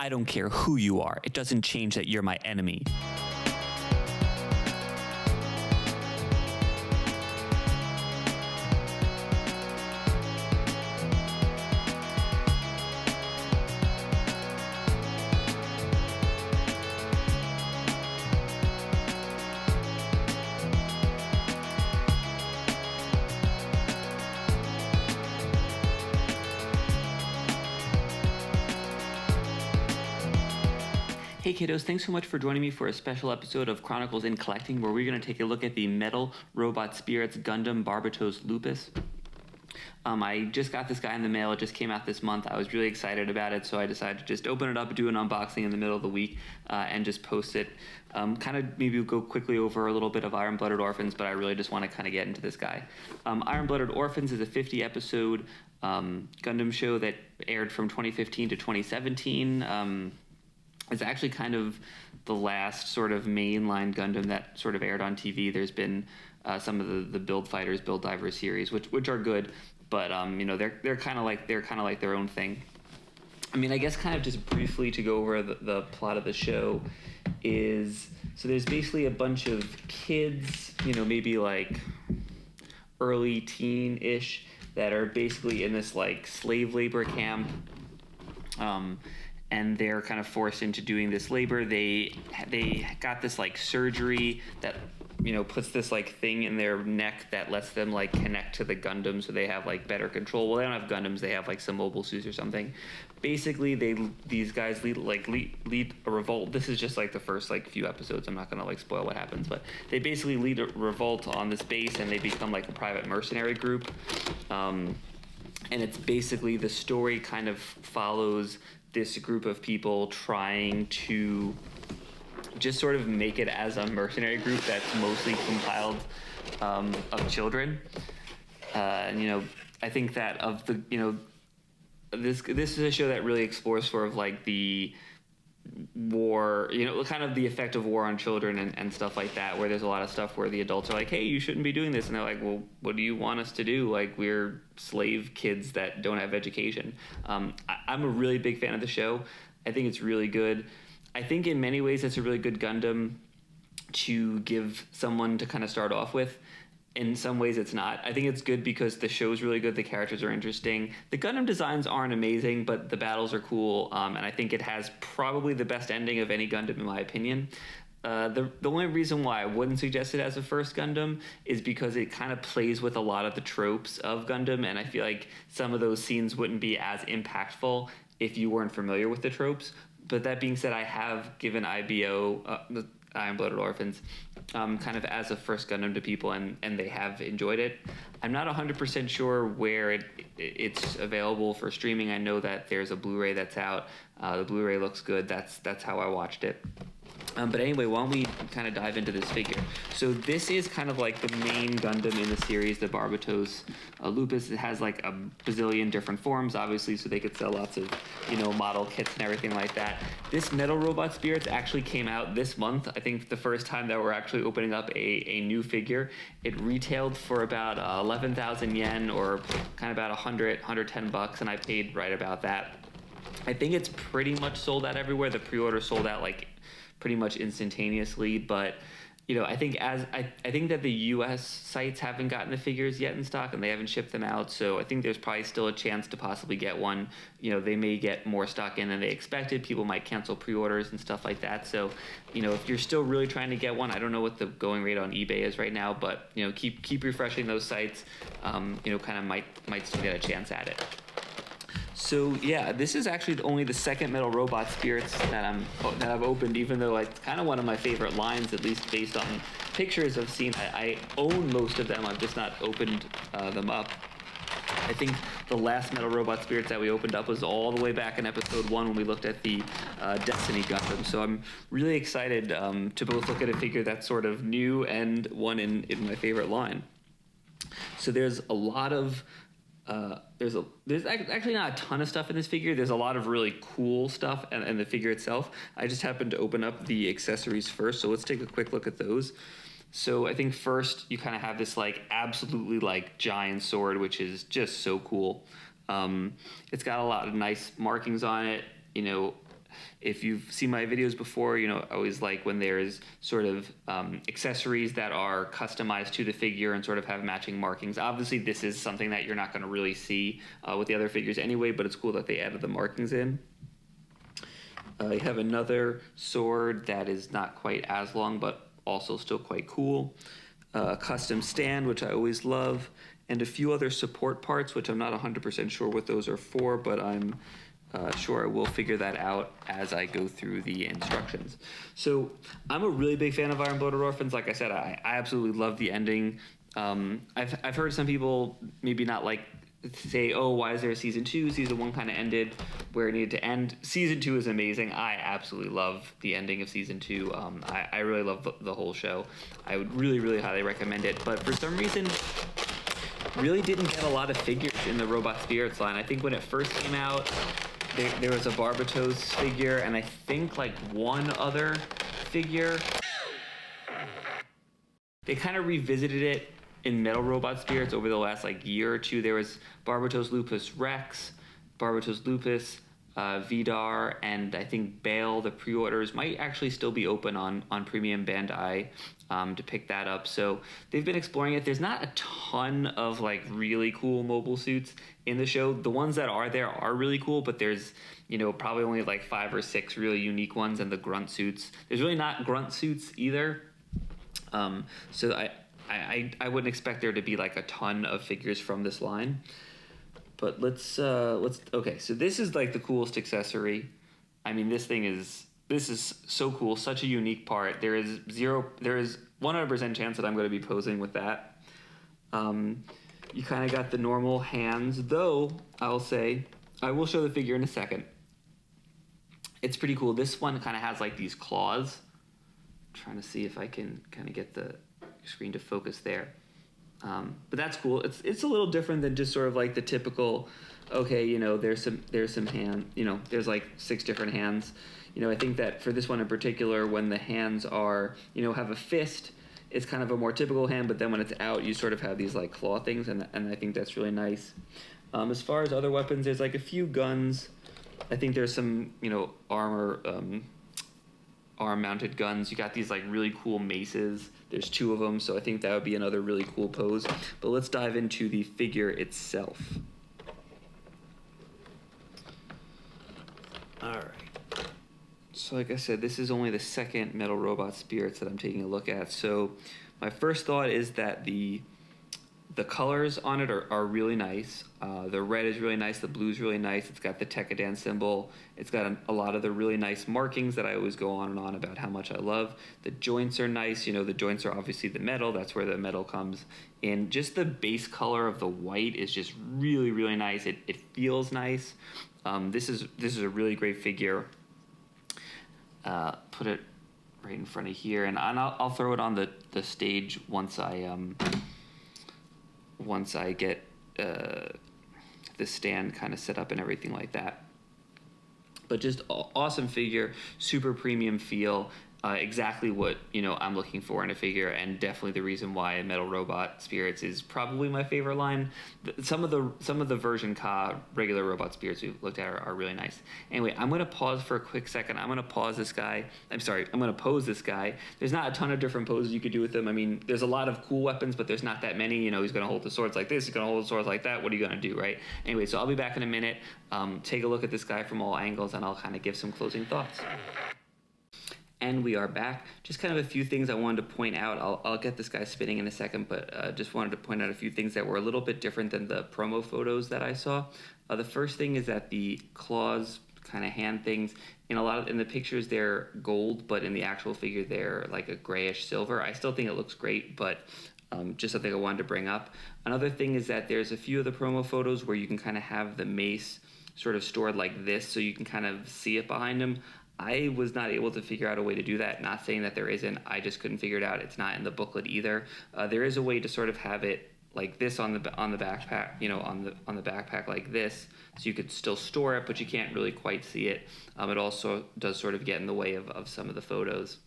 I don't care who you are. It doesn't change that you're my enemy. Hey kiddos, thanks so much for joining me for a special episode of Chronicles in Collecting, where we're going to take a look at the Metal Robot Spirits Gundam Barbatos Lupus. I just got this guy in the mail. It just came out this month. I was really excited about it, so I decided to just open it up, do an unboxing in the middle of the week, and just post it. Kind of maybe we'll go quickly over a little bit of Iron-Blooded Orphans, but I really just want to kind of get into this guy. Iron-Blooded Orphans is a 50-episode Gundam show that aired from 2015 to 2017. It's actually kind of the last sort of mainline Gundam that sort of aired on TV. There's been some of the Build Fighters, Build Divers series, which are good, but they're kind of like their own thing. I mean, I guess kind of just briefly to go over the plot of the show is, so there's basically a bunch of kids, maybe like early teen-ish, that are basically in this like slave labor camp. And they're kind of forced into doing this labor. They got this like surgery that puts this like thing in their neck that lets them like connect to the Gundam, so they have like better control. Well, they don't have Gundams; they have like some mobile suits or something. Basically, these guys lead a revolt. This is just like the first like few episodes. I'm not gonna like spoil what happens, but they basically lead a revolt on this base, and they become like a private mercenary group. And it's basically, the story kind of follows this group of people trying to just sort of make it as a mercenary group that's mostly compiled of children. I think that of the, this is a show that really explores sort of like the war, kind of the effect of war on children and stuff like that, where there's a lot of stuff where the adults are like, hey, you shouldn't be doing this, and they're like, well, what do you want us to do? Like, we're slave kids that don't have education. I'm a really big fan of the show. I think it's really good. I think in many ways it's a really good Gundam to give someone to kind of start off with. In some ways it's not. I think it's good because the show's really good, the characters are interesting. The Gundam designs aren't amazing, but the battles are cool, and I think it has probably the best ending of any Gundam in my opinion. The only reason why I wouldn't suggest it as a first Gundam is because it kind of plays with a lot of the tropes of Gundam, and I feel like some of those scenes wouldn't be as impactful if you weren't familiar with the tropes. But that being said, I have given IBO, Iron-Blooded Orphans, kind of as a first Gundam to people, and they have enjoyed it. I'm not 100% sure where it's available for streaming. I know that there's a Blu-ray that's out. The Blu-ray looks good. That's how I watched it. But anyway, why don't we kind of dive into this figure? So this is kind of like the main Gundam in the series, the Barbatos Lupus. It has like a bazillion different forms, obviously, so they could sell lots of, model kits and everything like that. This Metal Robot Spirits actually came out this month. I think the first time that we're actually opening up a new figure. It retailed for about 11,000 yen, or kind of about 110 bucks, and I paid right about that. I think it's pretty much sold out everywhere. The pre-order sold out like pretty much instantaneously, but I think I think that the US sites haven't gotten the figures yet in stock, and they haven't shipped them out, so I think there's probably still a chance to possibly get one. They may get more stock in than they expected. People might cancel pre-orders and stuff like that, so if you're still really trying to get one, I don't know what the going rate on eBay is right now, but keep refreshing those sites. Kind of might still get a chance at it. So yeah, this is actually only the second Metal Robot Spirits that I've opened, even though it's kind of one of my favorite lines, at least based on pictures I've seen. I own most of them. I've just not opened them up. I think the last Metal Robot Spirits that we opened up was all the way back in episode 1 when we looked at the Destiny Gundam. So I'm really excited to both look at a figure that's sort of new and one in my favorite line. So there's a lot of there's actually not a ton of stuff in this figure. There's a lot of really cool stuff and the figure itself. I just happened to open up the accessories first, so let's take a quick look at those. So I think first you kind of have this like absolutely like giant sword, which is just so cool. It's got a lot of nice markings on it. If you've seen my videos before, you know, I always like when there's sort of accessories that are customized to the figure and sort of have matching markings. Obviously, this is something that you're not going to really see with the other figures anyway, but it's cool that they added the markings in. You have another sword that is not quite as long, but also still quite cool. A custom stand, which I always love, and a few other support parts, which I'm not 100% sure what those are for, but I'm sure I will figure that out as I go through the instructions. So I'm a really big fan of Iron-Blooded Orphans. Like I said, I absolutely love the ending. I've heard some people maybe not like say, oh, why is there a season 2? Season 1 kind of ended where it needed to end. Season 2 is amazing. I absolutely love the ending of season 2. I really love the whole show. I would really, really highly recommend it. But for some reason, really didn't get a lot of figures in the Robot Spirits line. I think when it first came out, there was a Barbatos figure, and I think like one other figure. They kind of revisited it in Metal Robot Spirits over the last like year or two. There was Barbatos Lupus Rex, Barbatos Lupus, Vidar, and I think Bale. The pre-orders might actually still be open on Premium Bandai to pick that up. So they've been exploring it. There's not a ton of like really cool mobile suits in the show. The ones that are there are really cool, but there's, you know, probably only like 5 or 6 really unique ones, and the grunt suits. There's really not grunt suits either. So I wouldn't expect there to be like a ton of figures from this line. But let's okay, so this is like the coolest accessory. I mean, this is so cool, such a unique part. There is 100% chance that I'm going to be posing with that. You kind of got the normal hands, though I'll say, I will show the figure in a second. It's pretty cool. This one kind of has like these claws. I'm trying to see if I can kind of get the screen to focus there. But that's cool. It's a little different than just sort of like the typical, okay, you know, there's some hand, you know, there's like 6 different hands. You know, I think that for this one in particular, when the hands are, you know, have a fist, it's kind of a more typical hand, but then when it's out, you sort of have these like claw things, and I think that's really nice. As far as other weapons, there's like a few guns. I think there's some, you know, arm-mounted guns. You got these like really cool maces. There's 2 of them, so I think that would be another really cool pose. But let's dive into the figure itself. All right. So like I said, this is only the second Metal Robot Spirits that I'm taking a look at. So my first thought is that the colors on it are really nice. The red is really nice. The blue is really nice. It's got the Tekkadan symbol. It's got a lot of the really nice markings that I always go on and on about how much I love. The joints are nice. You know, the joints are obviously the metal. That's where the metal comes in. Just the base color of the white is just really, really nice. It feels nice. This is a really great figure. Put it right in front of here, and I'll throw it on the stage once I get the stand kind of set up and everything like that. But just awesome figure, super premium feel, exactly what, you know, I'm looking for in a figure, and definitely the reason why Metal Robot Spirits is probably my favorite line. Some of the version Ka regular Robot Spirits we've looked at are really nice. Anyway, I'm going to pause for a quick second. I'm going to pause this guy. I'm going to pose this guy. There's not a ton of different poses you could do with him. I mean, there's a lot of cool weapons, but there's not that many. You know, he's going to hold the swords like this. He's going to hold the swords like that. What are you going to do, right? Anyway, so I'll be back in a minute. Take a look at this guy from all angles, and I'll kind of give some closing thoughts. And we are back. Just kind of a few things I wanted to point out. I'll get this guy spinning in a second, but just wanted to point out a few things that were a little bit different than the promo photos that I saw. The first thing is that the claws, kind of hand things, in the pictures they're gold, but in the actual figure they're like a grayish silver. I still think it looks great, but just something I wanted to bring up. Another thing is that there's a few of the promo photos where you can kind of have the mace sort of stored like this, so you can kind of see it behind him. I was not able to figure out a way to do that. Not saying that there isn't. I just couldn't figure it out. It's not in the booklet either. There is a way to sort of have it like this on the backpack, you know, on the backpack like this, so you could still store it, but you can't really quite see it. It also does sort of get in the way of some of the photos.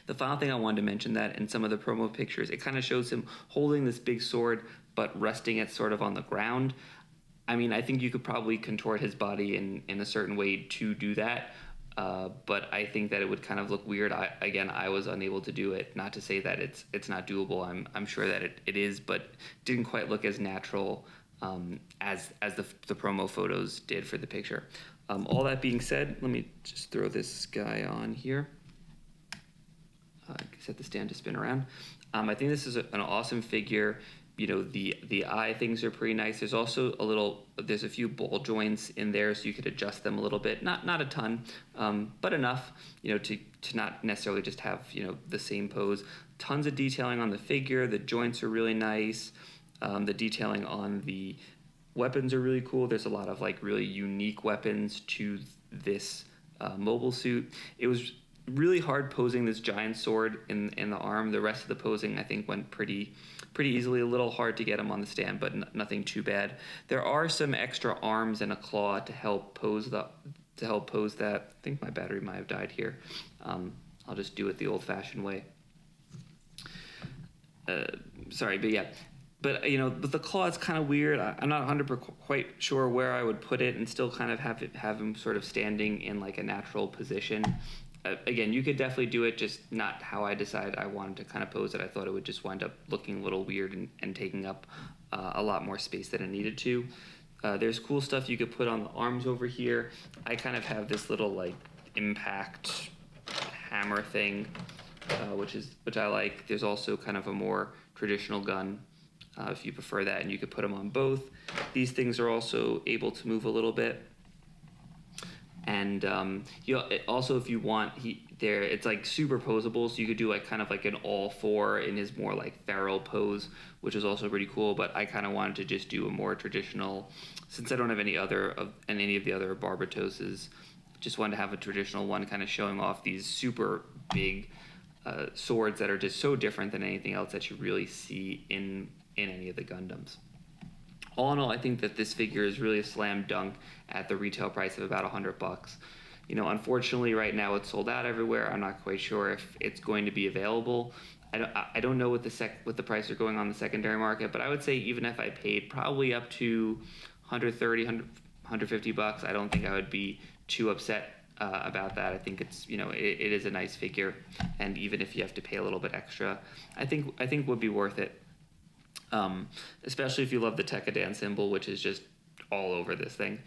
The final thing I wanted to mention, that in some of the promo pictures, it kind of shows him holding this big sword, but resting it sort of on the ground. I mean, I think you could probably contort his body in a certain way to do that. but I think that it would kind of look weird. I was unable to do it. Not to say that it's not doable. I'm sure that it is, but didn't quite look as natural as the promo photos did for the picture. All that being said, let me just throw this guy on here. Set the stand to spin around. I think this is an awesome figure. You know, the eye things are pretty nice. There's also there's a few ball joints in there, so you could adjust them a little bit. Not a ton, but enough, you know, to not necessarily just have, you know, the same pose. Tons of detailing on the figure. The joints are really nice. The detailing on the weapons are really cool. There's a lot of like really unique weapons to this mobile suit. It was really hard posing this giant sword in the arm. The rest of the posing, I think, went pretty easily. A little hard to get him on the stand, but nothing too bad. There are some extra arms and a claw to help pose that. I think my battery might have died here. I'll just do it the old-fashioned way. Sorry, but yeah. But, you know, the claw is kind of weird. I'm not 100% quite sure where I would put it and still kind of have him sort of standing in like a natural position. Again, you could definitely do it, just not how I decided I wanted to kind of pose it. I thought it would just wind up looking a little weird and taking up a lot more space than it needed to. There's cool stuff you could put on the arms over here. I kind of have this little like impact hammer thing, which I like. There's also kind of a more traditional gun, if you prefer that, and you could put them on both. These things are also able to move a little bit. And you know, also if you want, it's like super posable, so you could do like kind of like an all four in his more like feral pose, which is also pretty cool. But I kind of wanted to just do a more traditional, since I don't have any of the other Barbatoses, just wanted to have a traditional one, kind of showing off these super big swords that are just so different than anything else that you really see in any of the Gundams. All in all, I think that this figure is really a slam dunk at the retail price of about $100. You know, unfortunately, right now it's sold out everywhere. I'm not quite sure if it's going to be available. I don't know what the price are going on the secondary market, but I would say even if I paid probably up to $130, $150, I don't think I would be too upset about that. I think it's, you know, it is a nice figure, and even if you have to pay a little bit extra, I think would be worth it. Especially if you love the Tekkadan symbol, which is just all over this thing.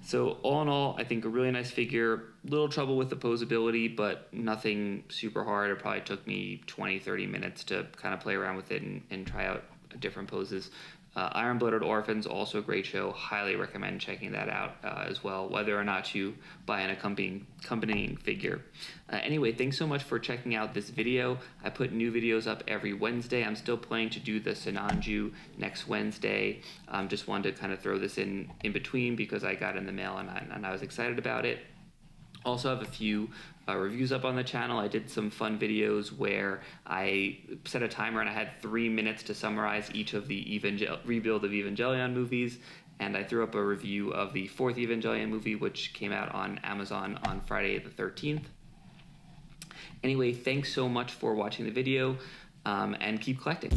So all in all, I think a really nice figure. Little trouble with the posability, but nothing super hard. It probably took me 20-30 minutes to kind of play around with it and try out different poses. Iron-Blooded Orphans, also a great show. Highly recommend checking that out as well, whether or not you buy an accompanying figure. Anyway, thanks so much for checking out this video. I put new videos up every Wednesday. I'm still planning to do the Sinanju next Wednesday. Just wanted to kind of throw this in between because I got in the mail and I was excited about it. Also have a few reviews up on the channel. I did some fun videos where I set a timer and I had 3 minutes to summarize each of the Rebuild of Evangelion movies, and I threw up a review of the 4th Evangelion movie, which came out on Amazon on Friday the 13th. Anyway, thanks so much for watching the video, and keep collecting.